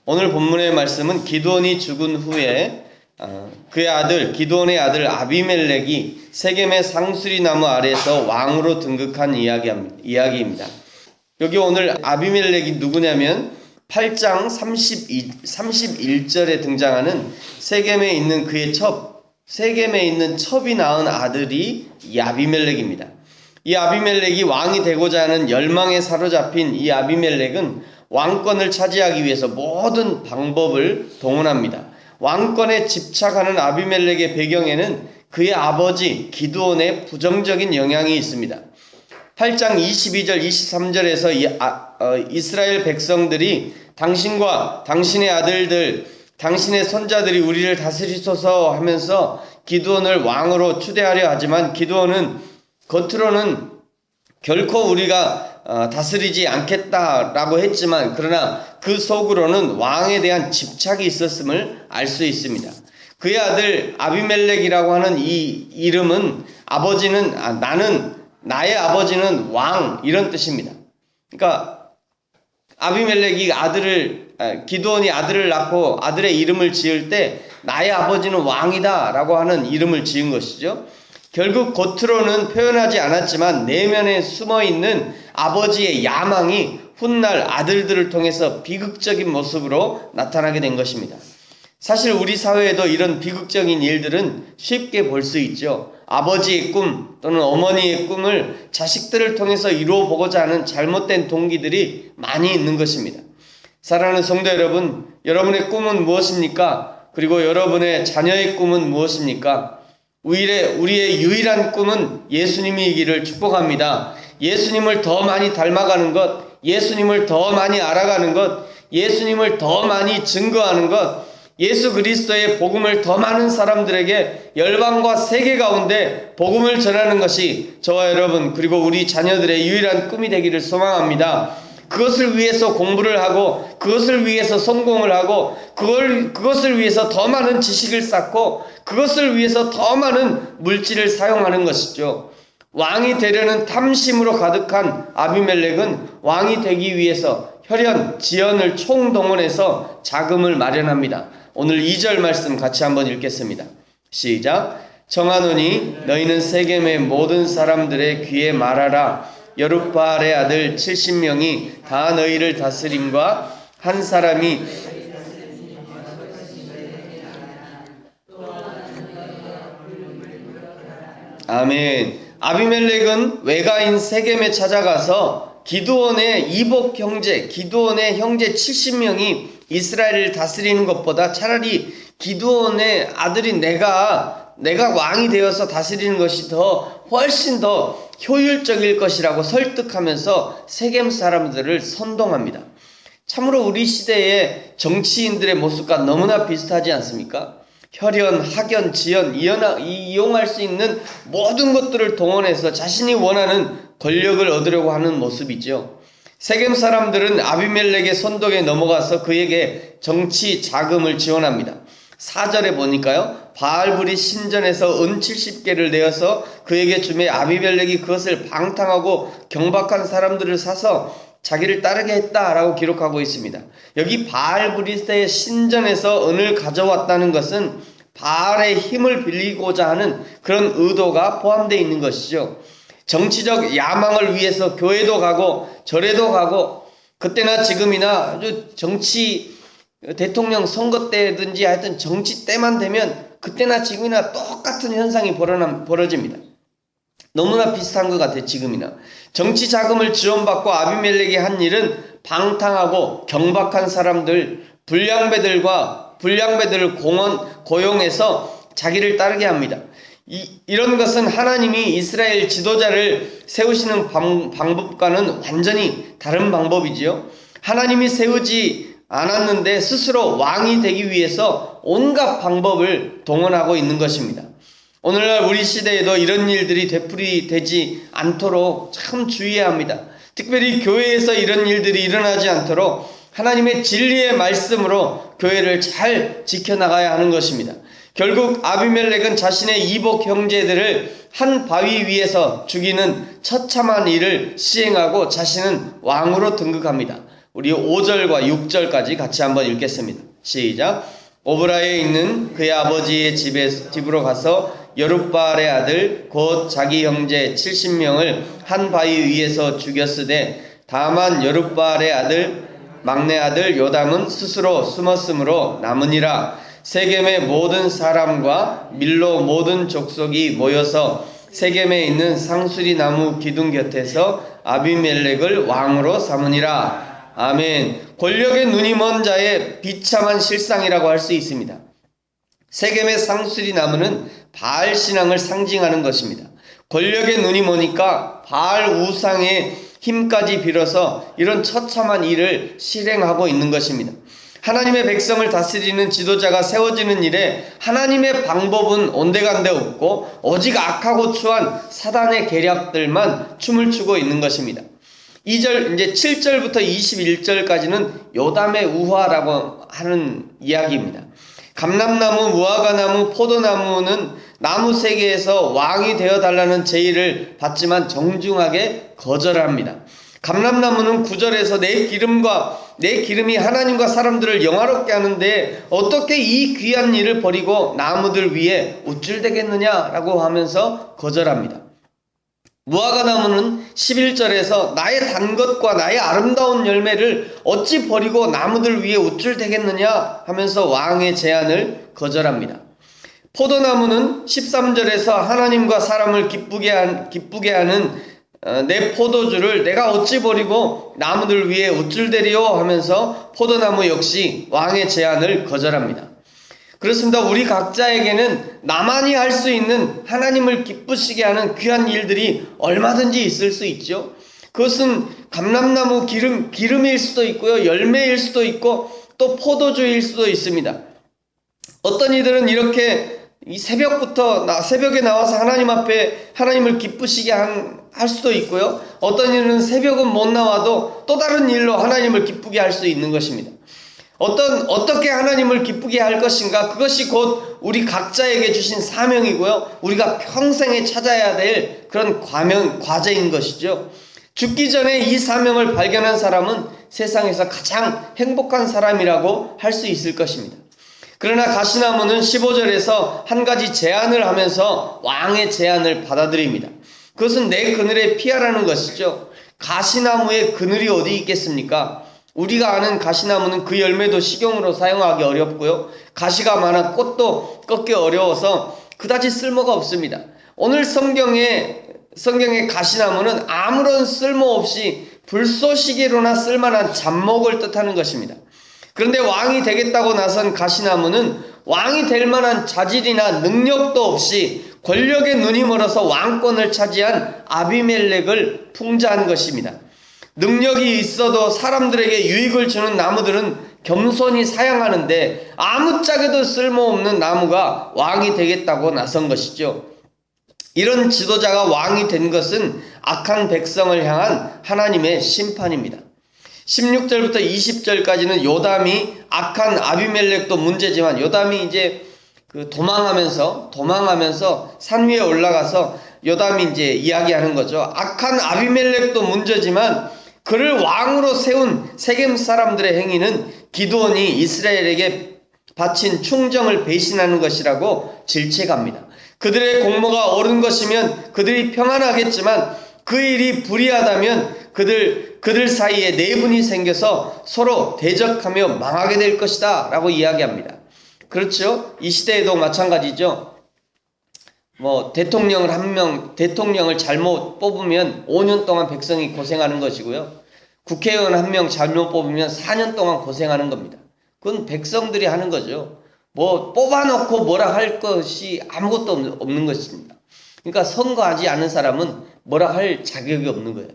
오늘 본문의 말씀은 기드온이 죽은 후에 기드온의 아들 아비멜렉이 세겜의 상수리 나무 아래에서 왕으로 등극한 이야기입니다. 여기 오늘 아비멜렉이 누구냐면 8장 31절에 등장하는 세겜에 있는 세겜에 있는 첩이 낳은 아들이 이 아비멜렉입니다. 이 아비멜렉이 왕이 되고자 하는 열망에 사로잡힌 이 아비멜렉은 왕권을 차지하기 위해서 모든 방법을 동원합니다. 왕권에 집착하는 아비멜렉의 배경에는 그의 아버지 기드온의 부정적인 영향이 있습니다. 8장 22절 23절에서 이스라엘 백성들이 당신과 당신의 아들들, 당신의 손자들이 우리를 다스리소서 하면서 기드온을 왕으로 추대하려 하지만 기드온은 겉으로는 결코 우리가 다스리지 않겠다라고 했지만 그러나 그 속으로는 왕에 대한 집착이 있었음을 알 수 있습니다. 그의 아들 아비멜렉이라고 하는 이 이름은 나의 아버지는 왕 이런 뜻입니다. 그러니까 아비멜렉이 기드온이 아들을 낳고 아들의 이름을 지을 때 나의 아버지는 왕이다 라고 하는 이름을 지은 것이죠. 결국 겉으로는 표현하지 않았지만 내면에 숨어있는 아버지의 야망이 훗날 아들들을 통해서 비극적인 모습으로 나타나게 된 것입니다. 사실 우리 사회에도 이런 비극적인 일들은 쉽게 볼 수 있죠. 아버지의 꿈 또는 어머니의 꿈을 자식들을 통해서 이루어 보고자 하는 잘못된 동기들이 많이 있는 것입니다. 사랑하는 성도 여러분, 여러분의 꿈은 무엇입니까? 그리고 여러분의 자녀의 꿈은 무엇입니까? 우리의 유일한 꿈은 예수님이기를 축복합니다. 예수님을 더 많이 닮아가는 것, 예수님을 더 많이 알아가는 것, 예수님을 더 많이 증거하는 것, 예수 그리스도의 복음을 더 많은 사람들에게 열방과 세계 가운데 복음을 전하는 것이 저와 여러분 그리고 우리 자녀들의 유일한 꿈이 되기를 소망합니다. 그것을 위해서 공부를 하고 그것을 위해서 성공을 하고 그것을 위해서 더 많은 지식을 쌓고 그것을 위해서 더 많은 물질을 사용하는 것이죠. 왕이 되려는 탐심으로 가득한 아비멜렉은 왕이 되기 위해서 혈연, 지연을 총동원해서 자금을 마련합니다. 오늘 2절 말씀 같이 한번 읽겠습니다. 시작. 청하노니 너희는 세겜의 모든 사람들의 귀에 말하라. 여룹바알의 아들 70명이 다 너희를 다스림과 한 사람이 아멘. 아비멜렉은 외가인 세겜에 찾아가서 기드온의 이복 형제, 기드온의 형제 70명이 이스라엘을 다스리는 것보다 차라리 기드온의 아들이 내가 왕이 되어서 다스리는 것이 훨씬 더 효율적일 것이라고 설득하면서 세겜 사람들을 선동합니다. 참으로 우리 시대의 정치인들의 모습과 너무나 비슷하지 않습니까? 혈연, 학연, 지연, 이용할 수 있는 모든 것들을 동원해서 자신이 원하는 권력을 얻으려고 하는 모습이죠. 세겜 사람들은 아비멜렉의 선동에 넘어가서 그에게 정치 자금을 지원합니다. 4절에 보니까요. 바알불이 신전에서 은 70개를 내어서 그에게 주매 아비멜렉이 그것을 방탕하고 경박한 사람들을 사서 자기를 따르게 했다라고 기록하고 있습니다. 여기 바알브리스의 신전에서 은을 가져왔다는 것은 바알의 힘을 빌리고자 하는 그런 의도가 포함되어 있는 것이죠. 정치적 야망을 위해서 교회도 가고 절에도 가고 그때나 지금이나 아주 대통령 선거 때든지 하여튼 정치 때만 되면 그때나 지금이나 똑같은 현상이 벌어집니다. 너무나 비슷한 것 같아요. 지금이나. 정치 자금을 지원받고 아비멜렉이 한 일은 방탕하고 경박한 사람들, 불량배들을 고용해서 자기를 따르게 합니다. 이런 것은 하나님이 이스라엘 지도자를 세우시는 방법과는 완전히 다른 방법이지요. 하나님이 세우지 않았는데 스스로 왕이 되기 위해서 온갖 방법을 동원하고 있는 것입니다. 오늘날 우리 시대에도 이런 일들이 되풀이되지 않도록 참 주의해야 합니다. 특별히 교회에서 이런 일들이 일어나지 않도록 하나님의 진리의 말씀으로 교회를 잘 지켜나가야 하는 것입니다. 결국 아비멜렉은 자신의 이복 형제들을 한 바위 위에서 죽이는 처참한 일을 시행하고 자신은 왕으로 등극합니다. 우리 5절과 6절까지 같이 한번 읽겠습니다. 시작. 오브라에 있는 그의 아버지의 집으로 가서 여룻바알의 아들 곧 자기 형제 70명을 한 바위 위에서 죽였으되 다만 여룻바알의 아들 막내 아들 요담은 스스로 숨었으므로 남으니라. 세겜의 모든 사람과 밀로 모든 족속이 모여서 세겜에 있는 상수리 나무 기둥 곁에서 아비멜렉을 왕으로 삼으니라. 아멘. 권력의 눈이 먼 자의 비참한 실상이라고 할 수 있습니다. 세겜의 상수리 나무는 바알 신앙을 상징하는 것입니다. 권력의 눈이 머니까 바알 우상의 힘까지 빌어서 이런 처참한 일을 실행하고 있는 것입니다. 하나님의 백성을 다스리는 지도자가 세워지는 일에 하나님의 방법은 온데간데 없고 오직 악하고 추한 사단의 계략들만 춤을 추고 있는 것입니다. 2절 이제 7절부터 21절까지는 요담의 우화라고 하는 이야기입니다. 감람나무, 무화과나무, 포도나무는 나무 세계에서 왕이 되어 달라는 제의를 받지만 정중하게 거절합니다. 감람나무는 9절에서 내 기름이 하나님과 사람들을 영화롭게 하는데 어떻게 이 귀한 일을 버리고 나무들 위에 우쭐대겠느냐라고 하면서 거절합니다. 무화과나무는 11절에서 나의 단 것과 나의 아름다운 열매를 어찌 버리고 나무들 위에 우쭐대겠느냐 하면서 왕의 제안을 거절합니다. 포도나무는 13절에서 하나님과 사람을 기쁘게 하는 내 포도주를 내가 어찌 버리고 나무들 위에 우쭐대리요 하면서 포도나무 역시 왕의 제안을 거절합니다. 그렇습니다. 우리 각자에게는 나만이 할 수 있는 하나님을 기쁘시게 하는 귀한 일들이 얼마든지 있을 수 있죠. 그것은 감람나무 기름일 수도 있고요, 열매일 수도 있고 또 포도주일 수도 있습니다. 어떤 이들은 이렇게 이 새벽에 나와서 하나님 앞에 하나님을 기쁘시게 할 수도 있고요, 어떤 이들은 새벽은 못 나와도 또 다른 일로 하나님을 기쁘게 할 수 있는 것입니다. 어떻게 하나님을 기쁘게 할 것인가, 그것이 곧 우리 각자에게 주신 사명이고요, 우리가 평생에 찾아야 될 그런 과제인 것이죠. 죽기 전에 이 사명을 발견한 사람은 세상에서 가장 행복한 사람이라고 할 수 있을 것입니다. 그러나 가시나무는 15절에서 한 가지 제안을 하면서 왕의 제안을 받아들입니다. 그것은 내 그늘에 피하라는 것이죠. 가시나무의 그늘이 어디 있겠습니까? 우리가 아는 가시나무는 그 열매도 식용으로 사용하기 어렵고요, 가시가 많아 꽃도 꺾기 어려워서 그다지 쓸모가 없습니다. 오늘 성경의 가시나무는 아무런 쓸모없이 불쏘시개로나 쓸만한 잡목을 뜻하는 것입니다. 그런데 왕이 되겠다고 나선 가시나무는 왕이 될 만한 자질이나 능력도 없이 권력의 눈이 멀어서 왕권을 차지한 아비멜렉을 풍자한 것입니다. 능력이 있어도 사람들에게 유익을 주는 나무들은 겸손히 사양하는데 아무짝에도 쓸모없는 나무가 왕이 되겠다고 나선 것이죠. 이런 지도자가 왕이 된 것은 악한 백성을 향한 하나님의 심판입니다. 16절부터 20절까지는 요담이 악한 아비멜렉도 문제지만, 요담이 이제 도망하면서 산 위에 올라가서 요담이 이제 이야기하는 거죠. 악한 아비멜렉도 문제지만 그를 왕으로 세운 세겜 사람들의 행위는 기드온이 이스라엘에게 바친 충정을 배신하는 것이라고 질책합니다. 그들의 공모가 옳은 것이면 그들이 평안하겠지만 그 일이 불의하다면 그들 사이에 내분이 생겨서 서로 대적하며 망하게 될 것이다 라고 이야기합니다. 그렇죠? 이 시대에도 마찬가지죠. 대통령을 잘못 뽑으면 5년 동안 백성이 고생하는 것이고요, 국회의원 한 명 잘못 뽑으면 4년 동안 고생하는 겁니다. 그건 백성들이 하는 거죠. 뽑아놓고 뭐라 할 것이 아무것도 없는 것입니다. 그러니까 선거하지 않은 사람은 뭐라 할 자격이 없는 거예요.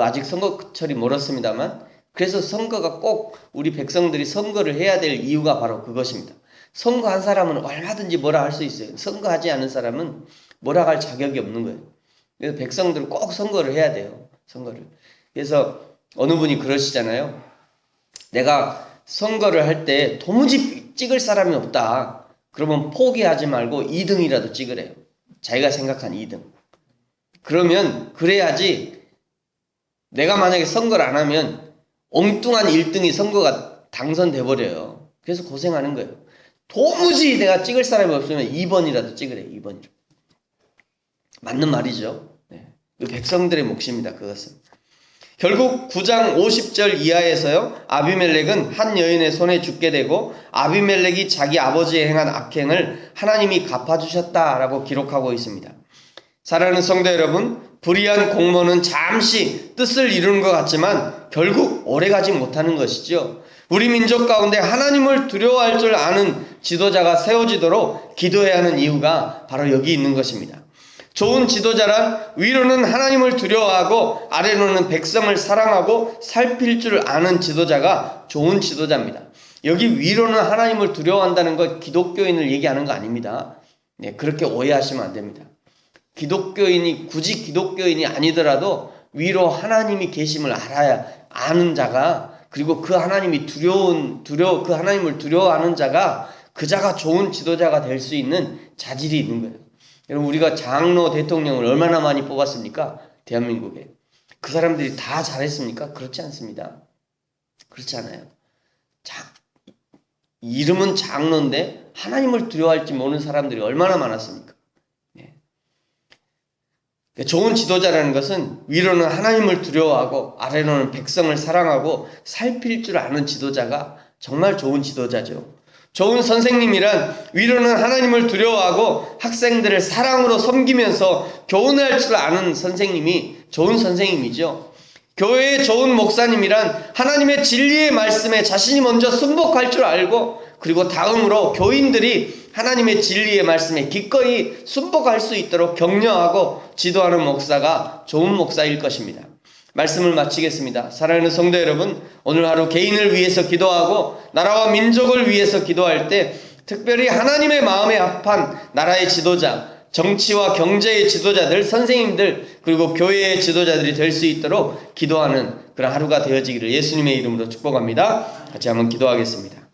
아직 선거철이 멀었습니다만, 그래서 선거가 꼭 우리 백성들이 선거를 해야 될 이유가 바로 그것입니다. 선거한 사람은 얼마든지 뭐라 할 수 있어요. 선거하지 않은 사람은 뭐라 할 자격이 없는 거예요. 그래서 백성들은 꼭 선거를 해야 돼요. 선거를. 그래서 어느 분이 그러시잖아요. 내가 선거를 할 때 도무지 찍을 사람이 없다. 그러면 포기하지 말고 2등이라도 찍으래요. 자기가 생각한 2등. 그래야지 내가 만약에 선거를 안 하면 엉뚱한 1등이 선거가 당선돼 버려요. 그래서 고생하는 거예요. 도무지 내가 찍을 사람이 없으면 2번이라도 찍으래. 2번이라도. 맞는 말이죠. 네. 백성들의 몫입니다. 그것은. 결국 9장 50절 이하에서요, 아비멜렉은 한 여인의 손에 죽게 되고 아비멜렉이 자기 아버지의 행한 악행을 하나님이 갚아주셨다라고 기록하고 있습니다. 사랑하는 성도 여러분, 불의한 공무원은 잠시 뜻을 이루는 것 같지만 결국 오래가지 못하는 것이죠. 우리 민족 가운데 하나님을 두려워할 줄 아는 지도자가 세워지도록 기도해야 하는 이유가 바로 여기 있는 것입니다. 좋은 지도자란 위로는 하나님을 두려워하고 아래로는 백성을 사랑하고 살필 줄 아는 지도자가 좋은 지도자입니다. 여기 위로는 하나님을 두려워한다는 것 기독교인을 얘기하는 거 아닙니다. 네, 그렇게 오해하시면 안 됩니다. 기독교인이 굳이 기독교인이 아니더라도 위로 하나님이 계심을 알아야 아는 자가, 그리고 그 하나님이 그 하나님을 두려워하는 자가, 그 자가 좋은 지도자가 될 수 있는 자질이 있는 거예요. 여러분, 우리가 장로 대통령을 얼마나 많이 뽑았습니까? 대한민국에. 그 사람들이 다 잘했습니까? 그렇지 않습니다. 그렇지 않아요. 이름은 장로인데 하나님을 두려워할지 모르는 사람들이 얼마나 많았습니까? 네. 좋은 지도자라는 것은 위로는 하나님을 두려워하고 아래로는 백성을 사랑하고 살필 줄 아는 지도자가 정말 좋은 지도자죠. 좋은 선생님이란 위로는 하나님을 두려워하고 학생들을 사랑으로 섬기면서 교훈할 줄 아는 선생님이 좋은 선생님이죠. 교회의 좋은 목사님이란 하나님의 진리의 말씀에 자신이 먼저 순복할 줄 알고, 그리고 다음으로 교인들이 하나님의 진리의 말씀에 기꺼이 순복할 수 있도록 격려하고 지도하는 목사가 좋은 목사일 것입니다. 말씀을 마치겠습니다. 사랑하는 성도 여러분, 오늘 하루 개인을 위해서 기도하고 나라와 민족을 위해서 기도할 때 특별히 하나님의 마음에 합한 나라의 지도자, 정치와 경제의 지도자들, 선생님들, 그리고 교회의 지도자들이 될 수 있도록 기도하는 그런 하루가 되어지기를 예수님의 이름으로 축복합니다. 같이 한번 기도하겠습니다.